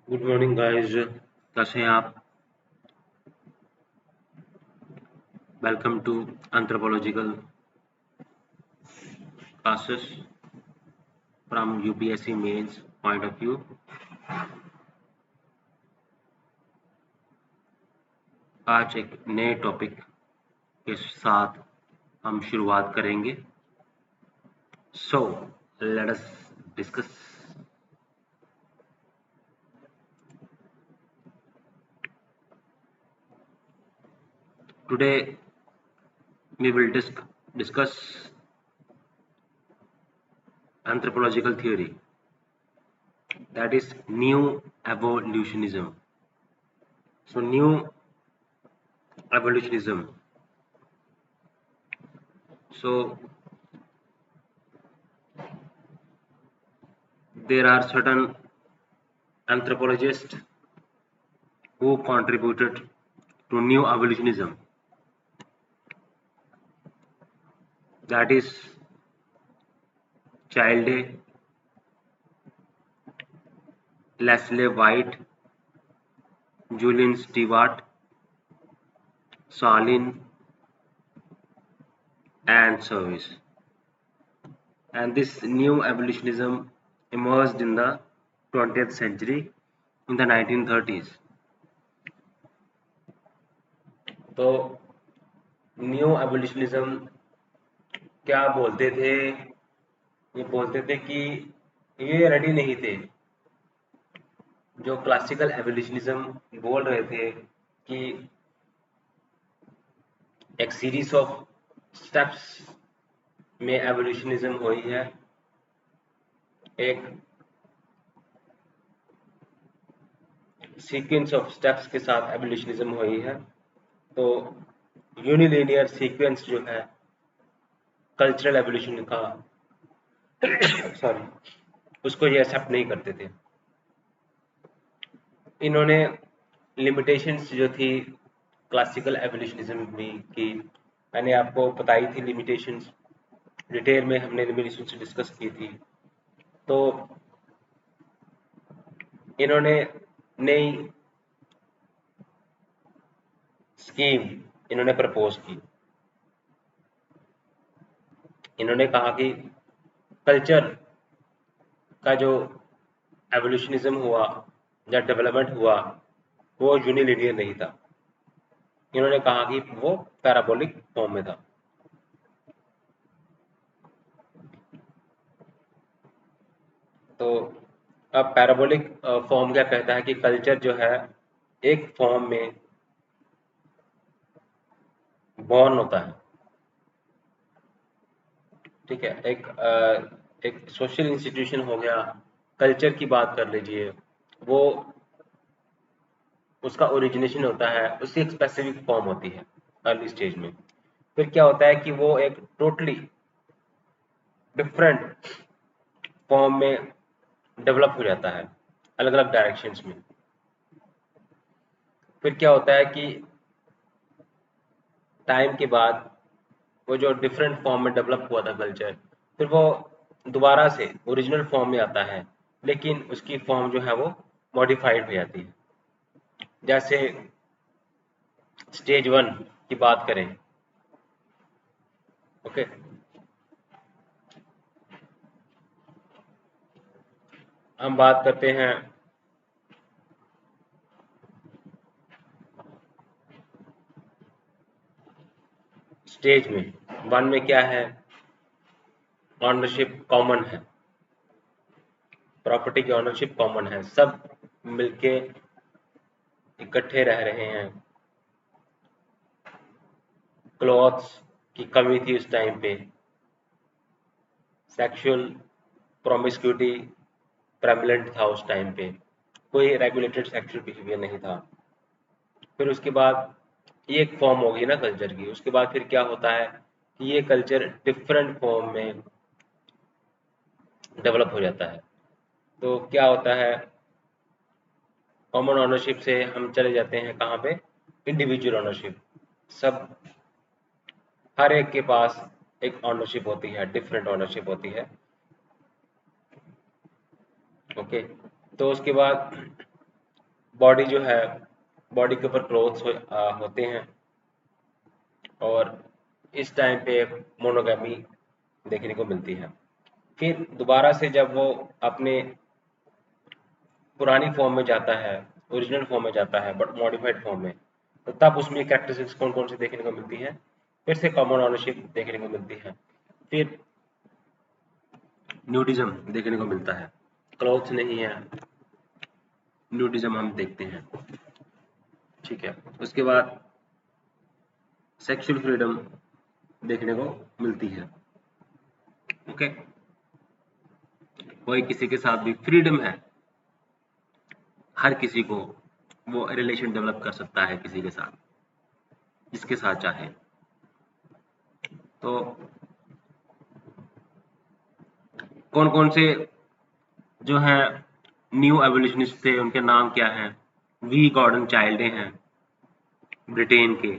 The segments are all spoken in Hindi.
Good morning guys. कैसे हैं आप? Welcome to anthropological classes from UPSC mains point of view. आज एक नए टॉपिक के साथ हम शुरुआत करेंगे। So let us discuss. Today we will discuss anthropological theory, that is new evolutionism. So new evolutionism. So there are certain anthropologists who contributed to new evolutionism, that is Childe, Leslie White, Julian Stewart, Salin, and Service. And this new evolutionism emerged in the 20th century in the 1930s. तो न्यू एवोल्यूशनिज्म क्या बोलते थे? ये बोलते थे कि ये रेडी नहीं थे। जो क्लासिकल एवोल्यूशनिज्म बोल रहे थे कि एक सीरीज ऑफ स्टेप्स में एवोल्यूशनिज्म हुई है, एक सीक्वेंस ऑफ स्टेप्स के साथ एवोल्यूशनिज्म हुई है। तो यूनिलीनियर सीक्वेंस जो है कल्चरल एवोल्यूशन का सॉरी उसको ये एक्सेप्ट नहीं करते थे। इन्होंने लिमिटेशंस जो थी क्लासिकल एवोल्यूशनिज्म की, मैंने आपको बताई थी लिमिटेशंस, डिटेल में हमने लिमिटेशंस डिस्कस की थी। तो इन्होंने नई स्कीम इन्होंने प्रपोज की। इन्होंने कहा कि कल्चर का जो एवोल्यूशनिज्म हुआ या डेवलपमेंट हुआ वो यूनिलिनियर नहीं था। इन्होंने कहा कि वो पैराबोलिक फॉर्म में था। तो अब पैराबोलिक फॉर्म क्या कहता है कि कल्चर जो है एक फॉर्म में बॉर्न होता है। ठीक है, एक सोशल इंस्टीट्यूशन हो गया, कल्चर की बात कर लीजिए, वो उसका ओरिजिनेशन होता है, उसकी एक स्पेसिफिक फॉर्म होती है अर्ली स्टेज में। फिर क्या होता है कि वो एक टोटली डिफरेंट फॉर्म में डेवलप हो जाता है अलग अलग डायरेक्शंस में। फिर क्या होता है कि टाइम के बाद वो जो डिफरेंट फॉर्म में डेवलप हुआ था कल्चर, फिर वो दोबारा से ओरिजिनल फॉर्म में आता है, लेकिन उसकी फॉर्म जो है वो मॉडिफाइड हो जाती है। जैसे स्टेज 1 की बात करें, ओके, हम बात करते हैं स्टेज में 1 में क्या है, ऑनरशिप कॉमन है, प्रॉपर्टी की ऑनरशिप कॉमन है, सब मिलके इकट्ठे रह रहे हैं। क्लॉथ्स की कमी थी उस टाइम पे, सेक्सुअल प्रोमिस्क्यूटी प्रेवलेंट था उस टाइम पे, कोई रेगुलेटेड सेक्सुअल बिहेवियर नहीं था। फिर उसके बाद ये एक फॉर्म होगी ना कल्चर की, उसके बाद फिर क्या होता है कि ये कल्चर डिफरेंट फॉर्म में डेवलप हो जाता है। तो क्या होता है, कॉमन ओनरशिप से हम चले जाते हैं कहाँ पे, इंडिविजुअल ओनरशिप। सब हर एक के पास एक ओनरशिप होती है, डिफरेंट ओनरशिप होती है। ओके, तो उसके बाद बॉडी जो है, बॉडी के ऊपर क्लोथ्स होते हैं, और इस टाइम पे मोनोगैमी देखने को मिलती है। फिर दोबारा से जब वो अपने पुरानी फॉर्म में जाता है, ओरिजिनल फॉर्म में जाता है बट मॉडिफाइड फॉर्म में, तो तब उसमें कैरेक्टरिस्टिक्स कौन कौन सी देखने को मिलती है? फिर से कॉमन ओनरशिप देखने को मिलती है, फिर न्यूडिज्म देखने को मिलता है, क्लोथ नहीं है, न्यूडिज्म हम देखते हैं। ठीक है, उसके बाद सेक्सुअल फ्रीडम देखने को मिलती है। ओके, कोई किसी के साथ भी फ्रीडम है, हर किसी को वो रिलेशन डेवलप कर सकता है किसी के साथ, जिसके साथ चाहे। तो कौन कौन से जो है न्यू एवोल्यूशनिस्ट थे, उनके नाम क्या हैं? वी गॉर्डन चाइल्डे हैं ब्रिटेन के,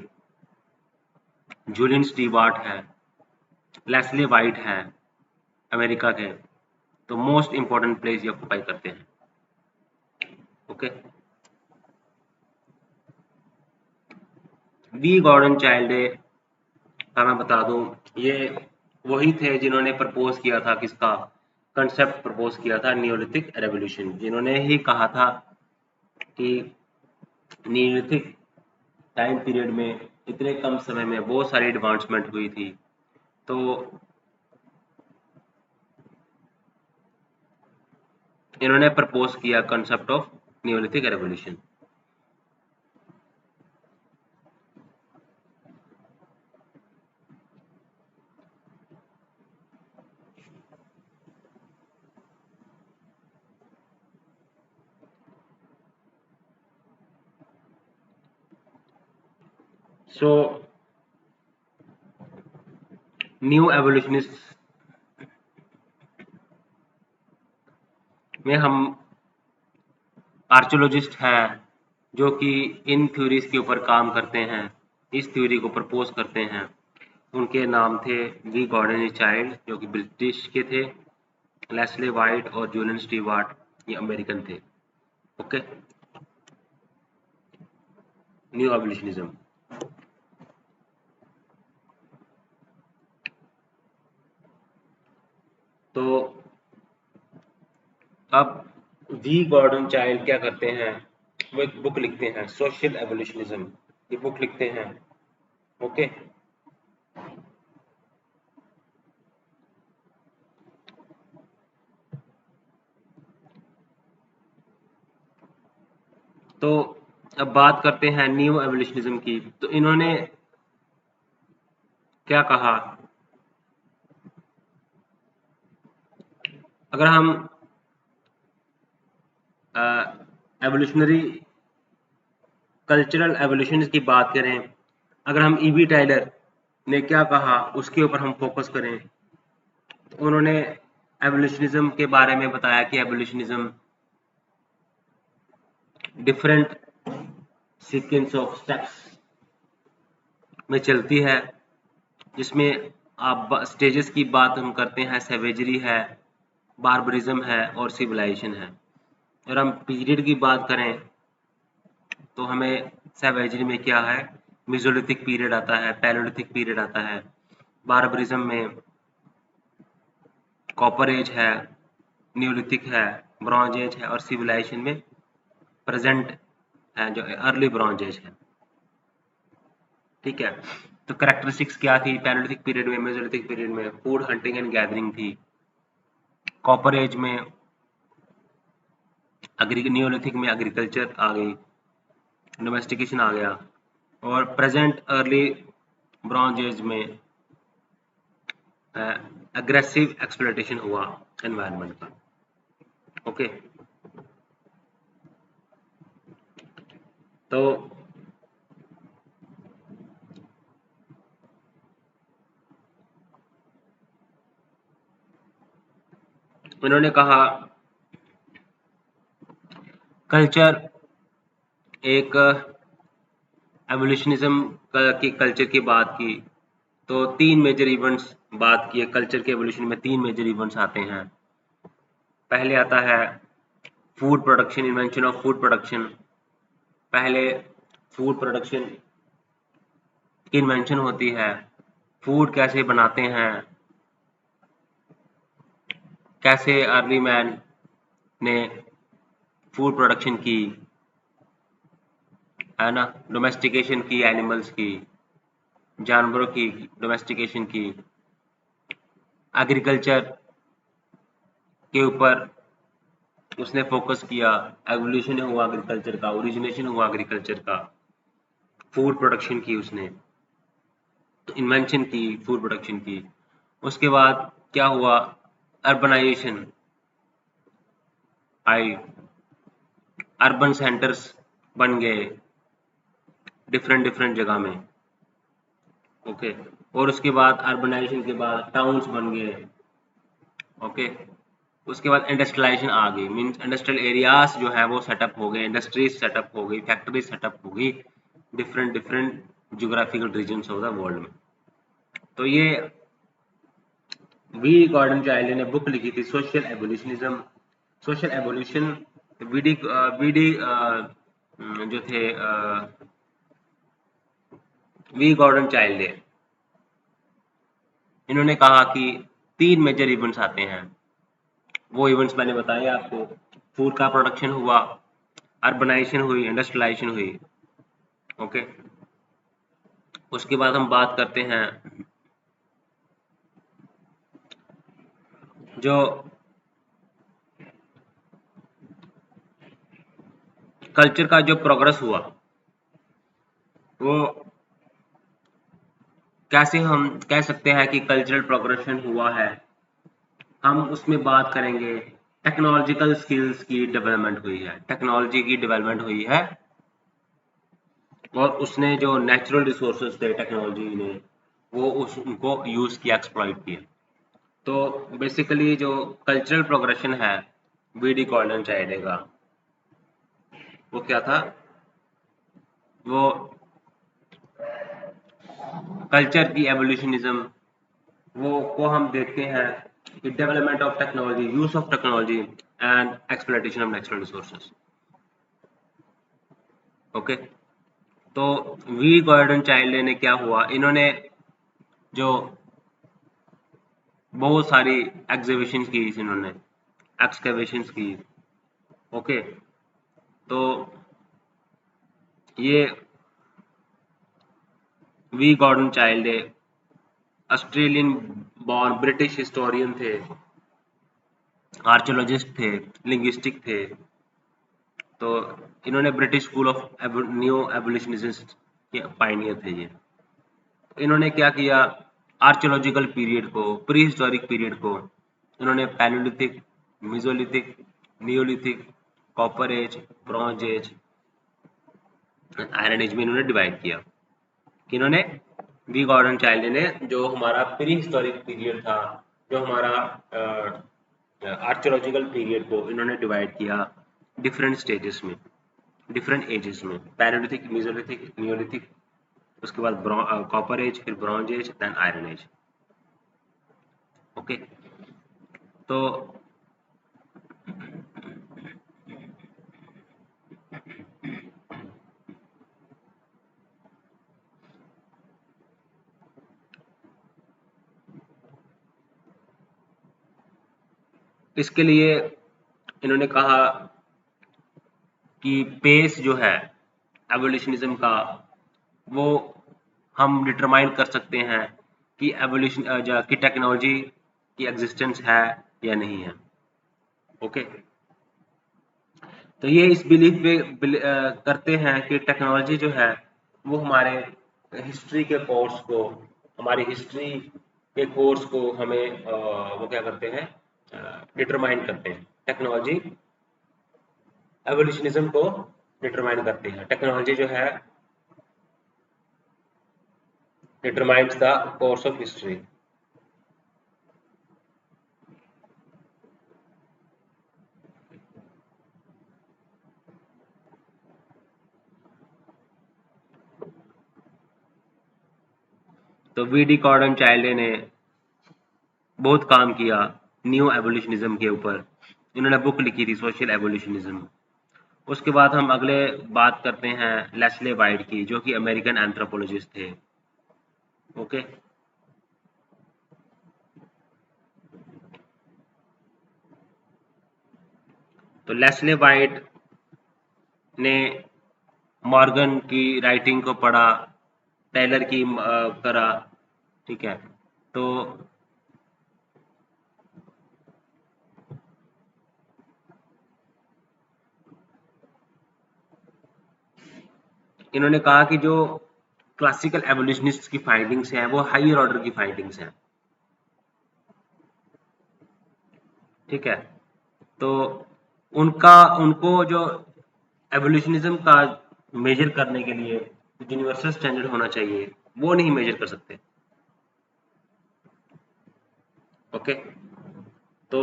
जूलियन स्टीवार्ट है, लेस्ली वाइट है अमेरिका के। तो मोस्ट इंपॉर्टेंट प्लेस ये ऑक्यूपाई करते हैं। ओके, वी गॉर्डन चाइल्डे का मैं बता दूं, ये वही थे जिन्होंने प्रपोज किया था, किसका कंसेप्ट प्रपोज किया था? Neolithic revolution. जिन्होंने ही कहा था कि न्यूलिथिक टाइम पीरियड में इतने कम समय में बहुत सारी एडवांसमेंट हुई थी। तो इन्होंने प्रपोज किया concept of neolithic revolution. So neo evolutionist में हम आर्कियोलॉजिस्ट हैं जो कि इन थ्योरीज के ऊपर काम करते हैं, इस थ्योरी को प्रपोज करते हैं। उनके नाम थे वी गॉर्डन चाइल्ड जो कि ब्रिटिश के थे, लेस्ली वाइट और जूलियन स्टीवार्ट ये अमेरिकन थे। Okay, neo evolutionism. तो अब वी गॉर्डन चाइल्ड क्या करते हैं? वो एक बुक लिखते हैं, सोशल एवोल्यूशनिज्म, ये बुक लिखते हैं। ओके, तो अब बात करते हैं न्यू एवोल्यूशनिज्म की। तो इन्होंने क्या कहा? अगर हम एवोल्यूशनरी कल्चरल एवोल्यूशन की बात करें, अगर हम ईबी टाइलर ने क्या कहा उसके ऊपर हम फोकस करें, तो उन्होंने एवोल्यूशनिज्म के बारे में बताया कि एवोल्यूशनिज्म डिफरेंट सीक्वेंस ऑफ स्टेप्स में चलती है, जिसमें आप स्टेजेस की बात हम करते हैं, सैवेजरी है, बार्बरिज्म है और सिविलाइजेशन है। अगर हम पीरियड की बात करें तो हमें सैवेजरी में क्या है? मेसोलिथिक पीरियड आता है, पैलोलिथिक पीरियड आता है, बार्बरिज्म में कॉपर एज है, न्यूलिथिक है, ब्रॉन्ज एज है और सिविलाइजेशन में प्रेजेंट है जो अर्ली ब्रॉन्ज एज है। ठीक है, तो कैरेक्टरिस्टिक्स क्या थी? पैलोलिथिक पीरियड में, मेसोलिथिक पीरियड में फूड हंटिंग एंड गैदरिंग थी, कॉपर एज में न्यूलिथिक में एग्रीकल्चर आ गई, डोमेस्टिकेशन आ गया, और प्रेजेंट अर्ली ब्रॉन्ज एज में एग्रेसिव एक्सप्लॉयटेशन हुआ एनवायरनमेंट का। ओके, तो उन्होंने कहा कल्चर एक एवोल्यूशनिज्म की कल्चर की बात की तो तीन मेजर इवेंट्स बात की है। कल्चर के एवोल्यूशन में तीन मेजर इवेंट्स आते हैं। पहले आता है food production, invention of food production, पहले फूड प्रोडक्शन की इन्वेंशन होती है, फूड कैसे बनाते हैं, कैसे अर्ली मैन ने फूड प्रोडक्शन की, है ना, डोमेस्टिकेशन की, एनिमल्स की, जानवरों की डोमेस्टिकेशन की, एग्रीकल्चर के ऊपर उसने फोकस किया, एवोल्यूशन हुआ एग्रीकल्चर का, ओरिजिनेशन हुआ एग्रीकल्चर का, फूड प्रोडक्शन की उसने, तो इन्वेंशन की फूड प्रोडक्शन की। उसके बाद क्या हुआ, अर्बनाइजेशन आई, अर्बन सेंटर्स बन गए डिफरेंट डिफरेंट जगह में। ओके, और उसके बाद अर्बनाइजेशन के बाद टाउन्स बन गए। ओके, उसके बाद इंडस्ट्रियलाइजेशन आ गई, मीन्स इंडस्ट्रियल एरियाज जो है वो सेटअप हो गए, इंडस्ट्रीज सेटअप हो गई, फैक्ट्रीज सेटअप हो गई different different geographical regions of the world में। तो ये वी गॉर्डन चाइल्ड ने बुक लिखी थी, सोशल एवोल्यूशनिज्म, सोशल एवोल्यूशन। वीडी जो थे वी गॉर्डन चाइल्ड है, इन्होंने कहा कि 3 मेजर इवेंट्स आते हैं। वो इवेंट्स मैंने बताए आपको, फूड का प्रोडक्शन हुआ, अर्बनाइजेशन हुई, इंडस्ट्रियलाइजेशन हुई। ओके, उसके बाद हम बात करते हैं जो कल्चर का जो प्रोग्रेस हुआ वो कैसे हम कह सकते हैं कि कल्चरल प्रोग्रेशन हुआ है। हम उसमें बात करेंगे टेक्नोलॉजिकल स्किल्स की डेवलपमेंट हुई है, टेक्नोलॉजी की डेवलपमेंट हुई है, और उसने जो नेचुरल रिसोर्सेज थे टेक्नोलॉजी ने वो उनको यूज किया, एक्सप्लॉइट किया। तो बेसिकली जो कल्चरल प्रोग्रेशन है वीडी कॉर्डन चाइल्ड का, वो क्या था, वो कल्चर की एवोल्यूशनिज्म, वो को हम देखते हैं कि development of technology, use of technology and exploitation of natural resources. Okay, तो वी गॉर्डन चाइल्ड ने क्या हुआ, इन्होंने जो बहुत सारी एग्जीबिशन की, इन्होंने एक्सकवेशन की। ओके, तो ये V Gordon Childe Australian born British historian थे, आर्कियोलॉजिस्ट थे, लिंग्विस्टिक थे। तो इन्होंने British school of new evolutionist के पायनियर थे ये। इन्होंने क्या किया, आर्कियोलॉजिकल पीरियड को, प्री हिस्टोरिक पीरियड को इन्होंने palaeolithic, mesolithic, neolithic, copper age, bronze age, iron age में इन्होंने डिवाइड किया। इन्होंने वी गॉर्डन चाइल्ड ने जो हमारा प्री हिस्टोरिक पीरियड था, जो हमारा आर्कियोलॉजिकल पीरियड को इन्होंने डिवाइड किया डिफरेंट स्टेजेस में, डिफरेंट एजेस में, पैलियोलिथिक, मेसोलिथिक, नियोलिथिक, उसके बाद कॉपर एज, फिर bronze age, then iron age. Okay, तो इसके लिए इन्होंने कहा कि पेस जो है एवोल्यूशनिज्म का, वो हम डिटरमाइन कर सकते हैं कि एवोल्यूशन की टेक्नोलॉजी की एग्जिस्टेंस है या नहीं है। ओके, तो ये इस बिलीफ पे करते हैं कि टेक्नोलॉजी जो है वो हमारे हिस्ट्री के कोर्स को, हमारी हिस्ट्री के कोर्स को हमें वो क्या करते हैं, डिटरमाइन करते हैं। टेक्नोलॉजी एवोल्यूशनिज्म को डिटरमाइन करते हैं, टेक्नोलॉजी जो है determines the course of history. तो वी.डी. कॉर्डन चाइल्ड ने बहुत काम किया न्यू एवोल्यूशनिज्म के ऊपर। इन्होंने बुक लिखी थी सोशल एवोल्यूशनिज्म, उसके बाद हम अगले बात करते हैं लेस्ले वाइट की, जो कि अमेरिकन एंथ्रोपोलॉजिस्ट थे। ओके, तो लेस्ले वाइट ने मॉर्गन की राइटिंग को पढ़ा, टेलर की करा, ठीक है। तो इन्होंने कहा कि जो क्लासिकल एवोल्यूशनिस्ट की फाइंडिंग्स हैं वो हायर ऑर्डर की फाइंडिंग्स हैं, ठीक है। तो उनको जो एवोल्यूशनिज्म का मेजर करने के लिए यूनिवर्सल स्टैंडर्ड होना चाहिए, वो नहीं मेजर कर सकते। ओके, तो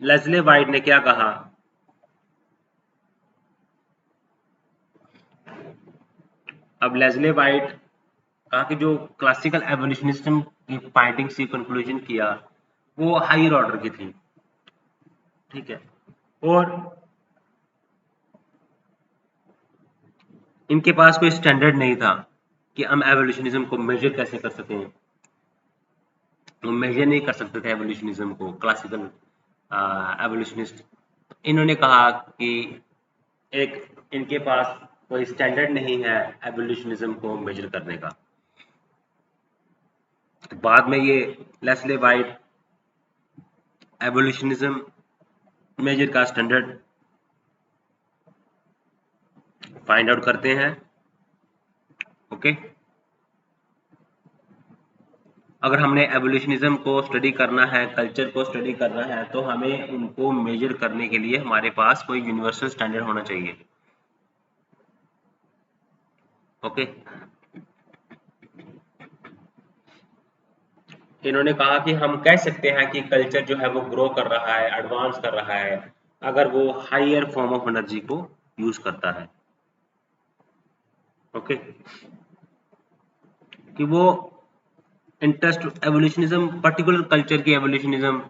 लेस्ले वाइट ने क्या कहा, अब लेस्ले वाइट कहा कि जो क्लासिकल एवोल्यूशनिज्म की फाइंडिंग्स की कंक्लूजन किया वो हायर ऑर्डर की थी, ठीक है। और इनके पास कोई स्टैंडर्ड नहीं था कि हम एवोल्यूशनिज्म को मेजर कैसे कर सकें, वो मेजर नहीं कर सकते थे एवोल्यूशनिज्म को क्लासिकल एवोल्यूशनिस्ट। इन्होंने कहा कि एक इनके पास कोई स्टैंडर्ड नहीं है एवोल्यूशनिज्म को मेजर करने का। बाद में ये लेस्ले वाइट एवोल्यूशनिज्म मेजर का स्टैंडर्ड फाइंड आउट करते हैं। ओके, अगर हमने एवोल्यूशनिज्म को स्टडी करना है, कल्चर को स्टडी करना है, तो हमें उनको मेजर करने के लिए हमारे पास कोई यूनिवर्सल स्टैंडर्ड होना चाहिए। ओके, इन्होंने कहा कि हम कह सकते हैं कि कल्चर जो है वो ग्रो कर रहा है, एडवांस कर रहा है, अगर वो हायर फॉर्म ऑफ एनर्जी को यूज करता है। ओके, कि वो इंटरेस्ट एवोल्यूशनिज्म, पर्टिकुलर कल्चर की एवोल्यूशनिज्म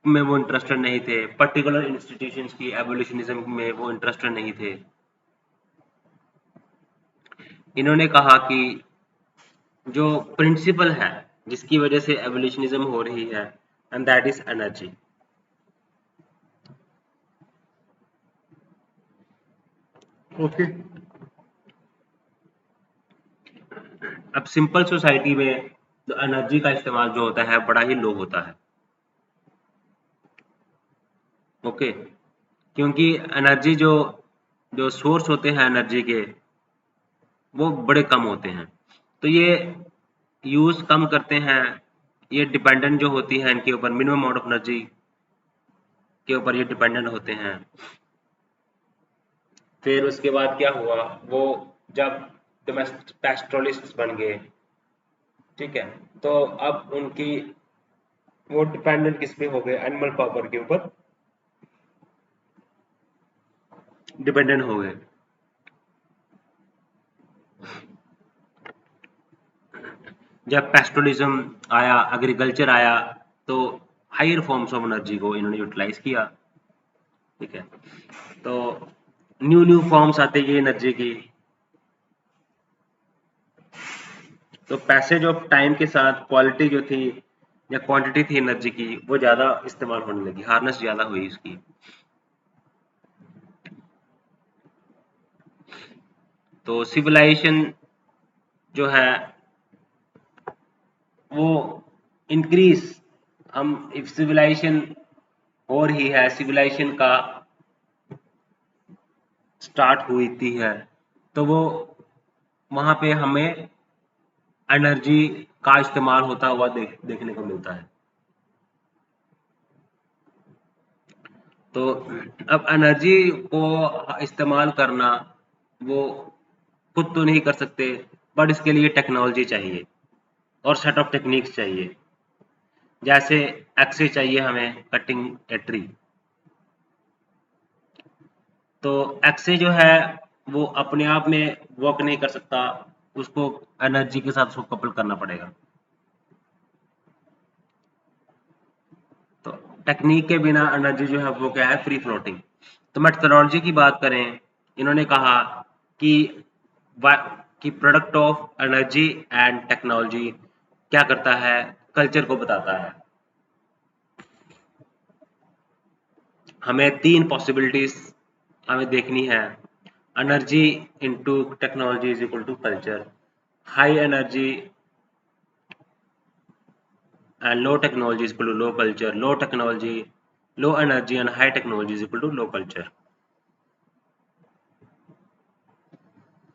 में वो इंटरेस्टेड नहीं थे, पर्टिकुलर इंस्टीट्यूशंस की एवोल्यूशनिज्म में वो इंटरेस्टेड नहीं थे। इन्होंने कहा कि जो प्रिंसिपल है जिसकी वजह से एवोल्यूशनिज्म हो रही है, and that is energy. Okay, अब सिंपल सोसाइटी में तो एनर्जी का इस्तेमाल जो होता है बड़ा ही लो होता है। ओके, क्योंकि एनर्जी जो जो सोर्स होते हैं एनर्जी के वो बड़े कम होते हैं, तो ये यूज कम करते हैं। ये डिपेंडेंट जो होती है इनके ऊपर, मिनिमम अमाउंट ऑफ एनर्जी के ऊपर ये डिपेंडेंट होते हैं। फिर उसके बाद क्या हुआ, वो जब डोमेस्टिक पैस्टोरलिस्ट बन गए, ठीक है, तो अब उनकी वो डिपेंडेंट किस पे हो गए, एनिमल पावर के ऊपर डिपेंडेंट हो गए। जब पेस्टोलिज्म आया, एग्रीकल्चर आया, तो हायर फॉर्म्स ऑफ एनर्जी को इन्होंने यूटिलाइज किया, ठीक है। तो न्यू न्यू फॉर्म्स आते गए एनर्जी की, तो पैसेज ऑफ टाइम के साथ क्वालिटी जो थी या क्वांटिटी थी एनर्जी की वो ज़्यादा इस्तेमाल होने लगी, हार्नेस ज़्यादा हुई इसकी। तो सिविलाइजेशन जो है वो इंक्रीज, हम इफ सिविलाइजेशन हो रही है, सिविलाइजेशन का स्टार्ट हुई थी है, तो वो वहाँ पे हमें एनर्जी का इस्तेमाल होता हुआ देखने को मिलता है। तो अब एनर्जी को इस्तेमाल करना वो खुद तो नहीं कर सकते, बट इसके लिए टेक्नोलॉजी चाहिए और सेट ऑफ टेक्निक्स चाहिए। जैसे एक्से चाहिए हमें कटिंग ए ट्री, तो एक्से जो है वो अपने आप में वर्क नहीं कर सकता, उसको एनर्जी के साथ उसको कपल करना पड़ेगा। तो टेक्निक के बिना एनर्जी जो है वो क्या है, फ्री फ्लोटिंग। तो मेथोडोलॉजी की बात करें, इन्होंने कहा कि कि product of energy and technology क्या करता है, कल्चर को बताता है। हमें 3 पॉसिबिलिटीज हमें देखनी है। Energy into technology is equal to culture, high energy and low technology is equal to low culture, low energy and high technology is equal to low culture.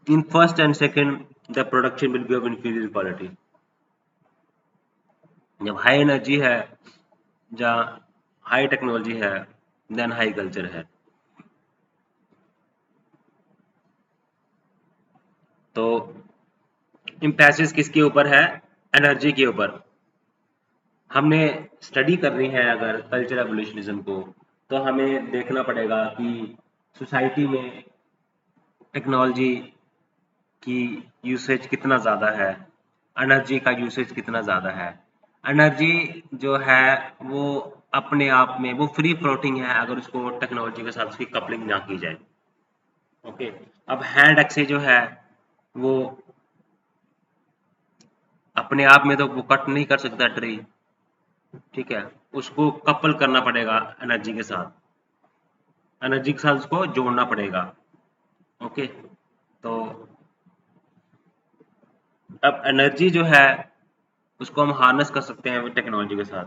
In first and second, the production will be of inferior quality. जब हाई एनर्जी है, जहाँ हाई टेक्नोलॉजी है, देन हाई कल्चर है। तो एम्फेसिस किसके ऊपर है? एनर्जी के ऊपर। हमने स्टडी करनी है अगर कल्चर एवोल्यूशनिज्म को, तो हमें देखना पड़ेगा कि सोसाइटी में टेक्नोलॉजी की यूसेज कितना ज़्यादा है, एनर्जी का यूसेज कितना ज़्यादा है। एनर्जी जो है वो अपने आप में वो फ्री फ्लोटिंग है अगर उसको टेक्नोलॉजी के साथ उसकी कपलिंग ना की जाए। ओके, अब हैंड एक्से जो है वो अपने आप में तो वो कट नहीं कर सकता ट्री, ठीक है, उसको कपल करना पड़ेगा एनर्जी के साथ, एनर्जी के साथ उसको जोड़ना पड़ेगा। ओके, तो अब एनर्जी जो है उसको हम हार्नेस कर सकते हैं टेक्नोलॉजी के साथ,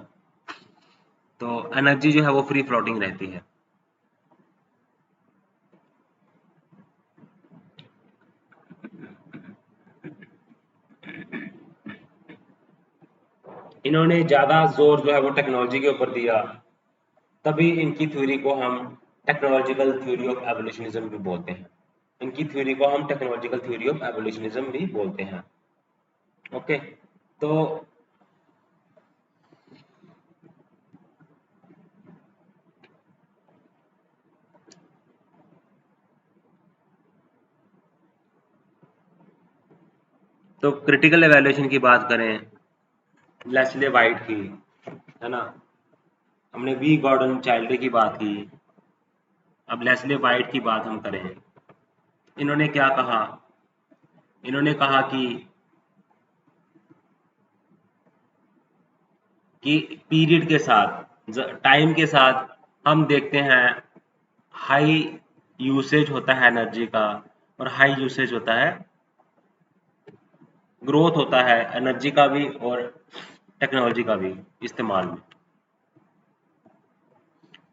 तो एनर्जी जो है वो फ्री फ्लोटिंग रहती है। इन्होंने ज़्यादा जोर जो है वो टेक्नोलॉजी के ऊपर दिया, तभी इनकी थ्योरी को हम टेक्नोलॉजिकल थ्योरी ऑफ एवोल्यूशनिज्म भी बोलते हैं। इनकी थ्योरी को हम टेक्नोलॉजिकल थ्योरी ऑफ एवोल्यूशनिज्म भी बोलते हैं। ओके, तो क्रिटिकल एवेल्यूशन की बात करें, लेस्ले वाइट की, है ना, हमने वी गॉर्डन चाइल्ड की बात की, अब लेस्ले वाइट की बात हम करें। इन्होंने क्या कहा? इन्होंने कहा कि पीरियड के साथ, टाइम के साथ हम देखते हैं हाई यूसेज होता है एनर्जी का और हाई यूसेज होता है, ग्रोथ होता है एनर्जी का भी और टेक्नोलॉजी का भी इस्तेमाल में।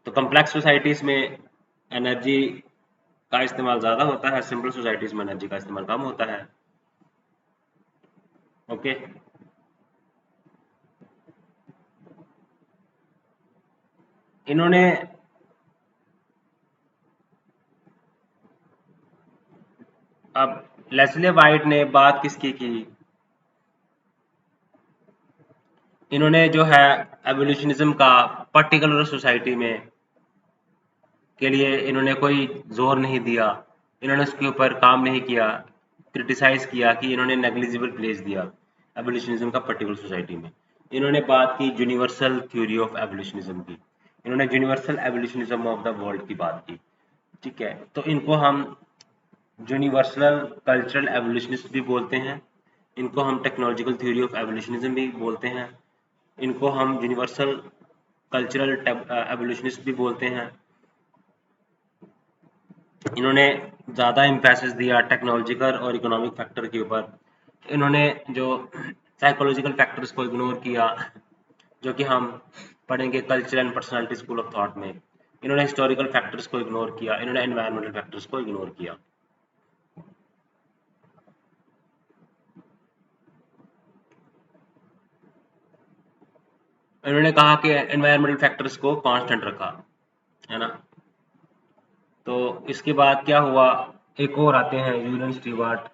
तो कम्प्लेक्स सोसाइटीज में एनर्जी का इस्तेमाल ज़्यादा होता है, सिंपल सोसाइटीज में एनर्जी का इस्तेमाल कम होता है। ओके, इन्होंने अब लेस्ले वाइट ने बात किसकी की? इन्होंने जो है एवोल्यूशनिज्म का पर्टिकुलर सोसाइटी में के लिए इन्होंने कोई जोर नहीं दिया, इन्होंने उसके ऊपर काम नहीं किया, क्रिटिसाइज किया कि इन्होंने नेग्लिजिबल प्लेस दिया एवोल्यूशनिज्म का पर्टिकुलर सोसाइटी में। इन्होंने बात की यूनिवर्सल थ्योरी ऑफ एवोल्यूशनिज्म की, इन्होंने यूनिवर्सल एवोल्यूशनिज्म ऑफ द वर्ल्ड की बात की, ठीक है। तो इनको हम यूनिवर्सल कल्चरल एवोल्यूशनिस्ट भी बोलते हैं, इनको हम टेक्नोलॉजिकल थ्योरी ऑफ एवोल्यूशनिज्म भी बोलते हैं, इनको हम यूनिवर्सल कल्चरल एवोल्यूशनिस्ट भी बोलते हैं। इन्होंने ज़्यादा एम्फेसिस दिया टेक्नोलॉजिकल और इकोनॉमिक फैक्टर के ऊपर, इन्होंने जो साइकोलॉजिकल फैक्टर्स को इग्नोर किया, जो कि हम पढ़ेंगे culture and personality school of thought में। इन्होंने हिस्टोरिकल फैक्टर्स को इग्नोर किया, इन्होंने एनवायरमेंटल फैक्टर्स को इग्नोर किया। इन्होंने कहा कि एनवायरमेंटल फैक्टर्स को कांस्टेंट रखा, है ना। तो इसके बाद क्या हुआ, एक और आते हैं यूरेन स्टीवर्ट।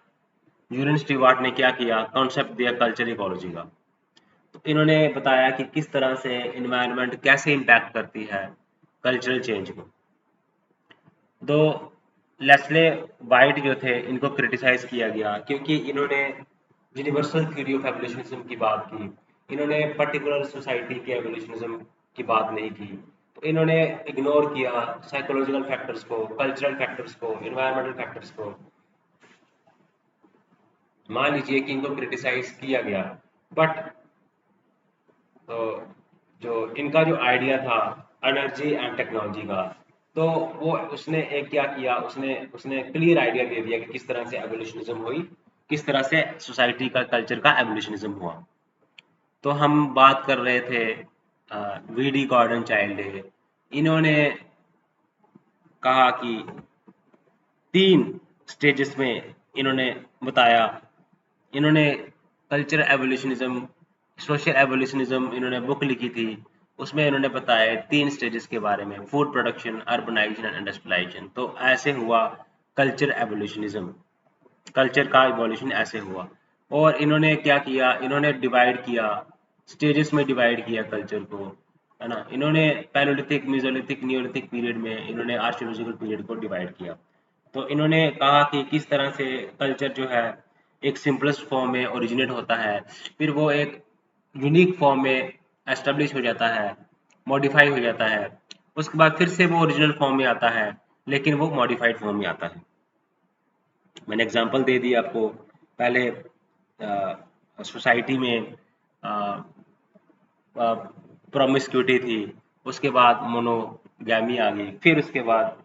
यूरेन स्टीवर्ट ने क्या किया, कॉन्सेप्ट दिया कल्चर इकोलॉजी का। तो इन्होंने बताया कि किस तरह से एनवायरनमेंट कैसे इम्पैक्ट करती है कल्चरल चेंज को। तो लेस्ले वाइट जो थे इनको क्रिटिसाइज किया गया क्योंकि इन्होंने यूनिवर्सल थ्योरी ऑफ एवोल्यूशनिज्म की बात की, इन्होंने पर्टिकुलर सोसाइटी के एवोल्यूशनिज्म की बात नहीं की, तो इन्होंने इग्नोर किया साइकोलॉजिकल फैक्टर्स को, कल्चरल फैक्टर्स को, इन्वायरमेंटल फैक्टर्स को। मान लीजिए कि इनको क्रिटिसाइज किया गया, बट तो जो इनका जो आइडिया था एनर्जी एंड टेक्नोलॉजी का, तो वो उसने एक क्या किया, उसने उसने क्लियर आइडिया दे दिया कि किस तरह से एवोल्यूशनिज्म हुई, किस तरह से सोसाइटी का कल्चर का एवोल्यूशनिज्म हुआ। तो हम बात कर रहे थे वीडी गॉर्डन चाइल्ड है। इन्होंने कहा कि 3 स्टेजेस में इन्होंने बताया। इन्होंने कल्चर एवोल्यूशनिज्म, सोशल एवोल्यूशनिज्म इन्होंने बुक लिखी थी। उसमें इन्होंने बताया 3 स्टेजेस के बारे में, food production, urbanisation and industrialisation. तो ऐसे हुआ कल्चर एवोल्यूशनिज्म, कल्चर का इवोल्यूशन ऐसे हुआ। और इन्होंने क्या किया, इन्होंने डिवाइड किया, स्टेजेस में डिवाइड किया कल्चर को, है ना। इन्होंने पैलोलिथिक, मेसोलिथिक, नियोलिथिक पीरियड में इन्होंने आर्कियोलॉजिकल पीरियड को डिवाइड किया। तो इन्होंने कहा कि किस तरह से कल्चर जो है एक सिंपलेस्ट फॉर्म में ओरिजिनेट होता है, फिर वो एक यूनिक फॉर्म में एस्टेब्लिश हो जाता है, मॉडिफाई हो जाता है, उसके बाद फिर से वो ओरिजिनल फॉर्म में आता है, लेकिन वो मॉडिफाइड फॉर्म में आता है। मैंने एग्जांपल दे दी आपको। पहले सोसाइटी में प्रोमिस्क्यूटी थी, उसके बाद मोनोगैमी आ गई, फिर उसके बाद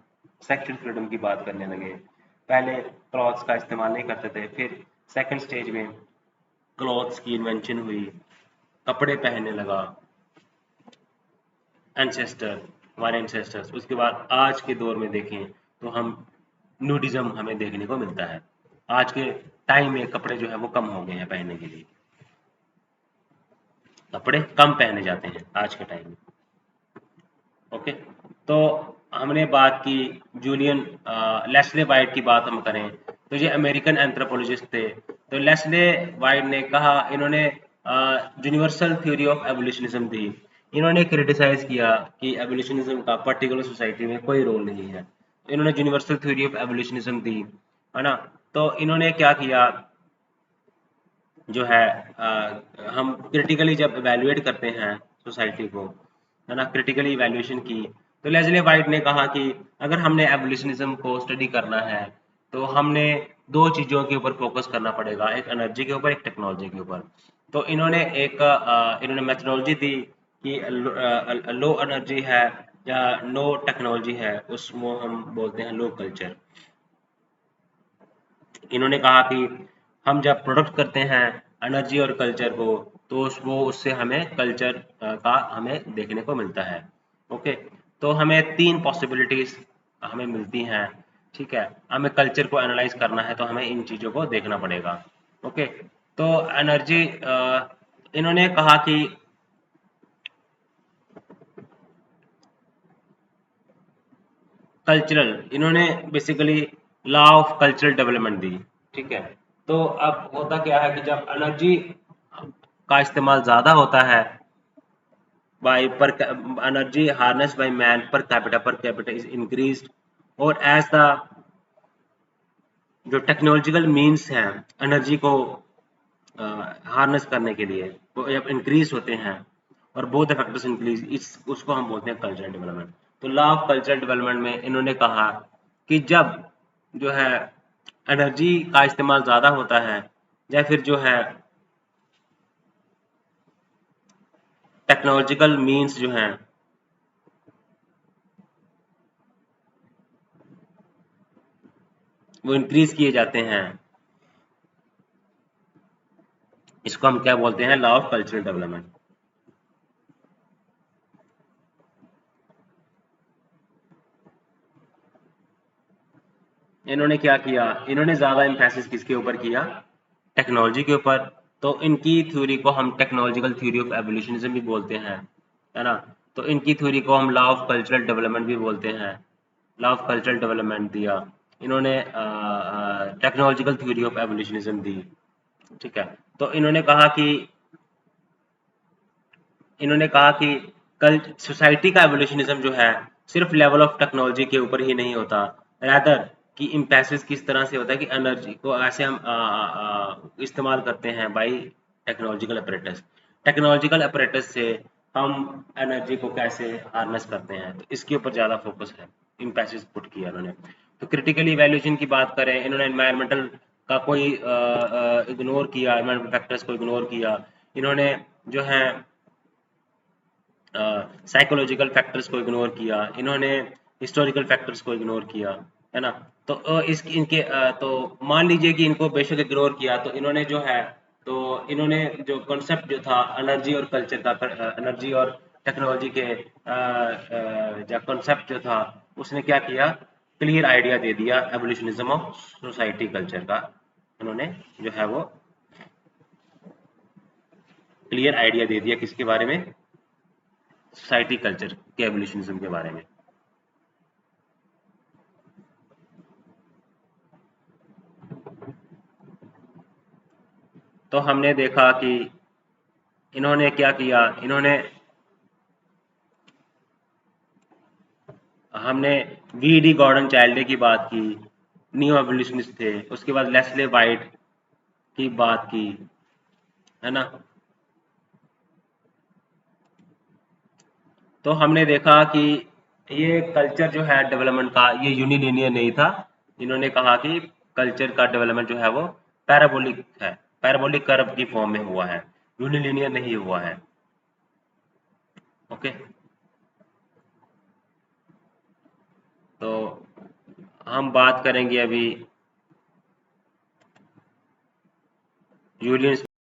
सेक्सुअल फ्रीडम की बात करने लगे। पहले क्लॉथ्स का इस्तेमाल नहीं करते थे, फिर सेकंड स्टेज में क्लॉथ्स की इन्वेंशन हुई, कपड़े पहनने लगा एंसेस्टर, हमारे एंसेस्टर्स। उसके बाद आज के दौर में देखें तो हम नूडिज्म हमें देखने को मिलता है। आज के टाइम में कपड़े जो है वो कम हो गए हैं पहनने के लिए, कपड़े कम पहने जाते हैं आज के टाइम में। ओके, तो हमने बात की जूलियन लेस्ले वाइट की बात हम करें तो ये अमेरिकन एंथ्रोपोलॉजिस्ट थे। तो लेस्ले वाइट ने कहा, इन्होंने यूनिवर्सल थ्योरी ऑफ एवोल्यूशनिज्म दी। इन्होंने क्रिटिसाइज किया कि एवोल्यूशनिज्म का पर्टिकुलर सोसाइटी में कोई रोल नहीं है। इन्होंने यूनिवर्सल थ्योरी ऑफ एवोल्यूशनिज्म दी, है ना। तो इन्होंने क्या किया, जो है हम क्रिटिकली जब इवेल्युएट करते हैं सोसाइटी को, है ना, क्रिटिकली इवेल्युएशन की, तो लेस्ले वाइट ने कहा कि अगर हमने एवोल्यूशनिज्म को स्टडी करना है तो हमने 2 चीज़ों के ऊपर फोकस करना पड़ेगा, एक एनर्जी के ऊपर, एक टेक्नोलॉजी के ऊपर। तो इन्होंने मेथोडोलॉजी दी कि लो एनर्जी है या नो टेक्नोलॉजी है, उसको हम बोलते हैं लो कल्चर। इन्होंने कहा कि हम जब प्रोडक्ट करते हैं एनर्जी और कल्चर को, तो वो उससे हमें कल्चर का हमें देखने को मिलता है। ओके, तो हमें 3 पॉसिबिलिटीज हमें मिलती हैं। ठीक है, हमें कल्चर को एनालाइज करना है तो हमें इन चीज़ों को देखना पड़ेगा। ओके, तो एनर्जी, इन्होंने कहा कि कल्चरल, इन्होंने basically law of cultural development दी। ठीक है, तो अब होता क्या है कि जब एनर्जी का इस्तेमाल ज़्यादा होता है, बाय पर energy harness by man per capita is increased, और एज द जो टेक्नोलॉजिकल मीन्स हैं एनर्जी को हार्नेस करने के लिए, वो जब इंक्रीज होते हैं और बोथ फैक्टर्स इंक्रीज, इस उसको हम बोलते हैं कल्चरल डेवलपमेंट। तो लॉ ऑफ कल्चरल डेवलपमेंट में इन्होंने कहा कि जब जो है एनर्जी का इस्तेमाल ज़्यादा होता है, या फिर जो है टेक्नोलॉजिकल मीन्स जो हैं वो इंक्रीज किए जाते हैं, इसको हम क्या बोलते हैं, लॉ ऑफ कल्चरल डेवलपमेंट। इन्होंने क्या किया, इन्होंने ज़्यादा एम्फेसिस किसके ऊपर किया, टेक्नोलॉजी के ऊपर। तो इनकी थ्योरी को हम टेक्नोलॉजिकल थ्योरी ऑफ एवोल्यूशनिज्म भी बोलते हैं, है ना। तो इनकी थ्योरी को हम लॉ ऑफ कल्चरल डेवलपमेंट भी बोलते हैं। लॉ ऑफ कल्चरल डेवलपमेंट दिया इन्होंने, टेक्नोलॉजिकल थ्योरी ऑफ एवोल्यूशनिज्म दी। ठीक है, तो इन्होंने कहा कि कल सोसाइटी का एवोल्यूशनिज्म जो है सिर्फ लेवल ऑफ टेक्नोलॉजी के ऊपर ही नहीं होता, रादर कि इम्पैसेस किस तरह से होता है कि एनर्जी को ऐसे हम इस्तेमाल करते हैं by technological apparatus. Technological apparatus से हम एनर्जी को कैसे हार्नेस करते हैं, तो इसके ऊपर ज़्यादा फोकस है, इन पैसेज पुट किया इन्होंने। तो क्रिटिकल इवैल्यूएशन की बात करें, इन्होंने एनवायरमेंटल का कोई इग्नोर किया, एनवायरमेंटल फैक्टर्स को इग्नोर किया, इन्होंने जो है साइकोलॉजिकल फैक्टर्स को इग्नोर किया, इन्होंने हिस्टोरिकल फैक्टर्स को इग्नोर किया, है ना। तो इस इनके तो मान लीजिए कि इनको बेशक इग्नोर किया, तो इन्होंने जो है, तो इन्होंने जो कॉन्सेप्ट जो था एनर्जी और कल्चर का, एनर्जी और टेक्नोलॉजी के जो कॉन्सेप्ट जो था, उसने क्या किया, क्लियर आइडिया दे दिया एवोल्यूशनिज्म ऑफ सोसाइटी कल्चर का। उन्होंने जो है वो क्लियर आइडिया दे दिया किसके बारे में, सोसाइटी कल्चर के एवोल्यूशनिज्म के बारे में। तो हमने देखा कि इन्होंने क्या किया, इन्होंने हमने वी.डी. गॉर्डन चाइल्डे की बात की, नियो एवोल्यूशनिस्ट थे, उसके बाद लेस्ले वाइट की बात की, है ना। तो हमने देखा कि ये कल्चर जो है डेवलपमेंट का, ये यूनिलिनियर नहीं था। इन्होंने कहा कि कल्चर का डेवलपमेंट जो है वो पैराबोलिक है, पैराबोलिक कर्व की फॉर्म में हुआ है, यूनिलिनियर नहीं हुआ है। ओके, तो हम बात करेंगे अभी यूलियन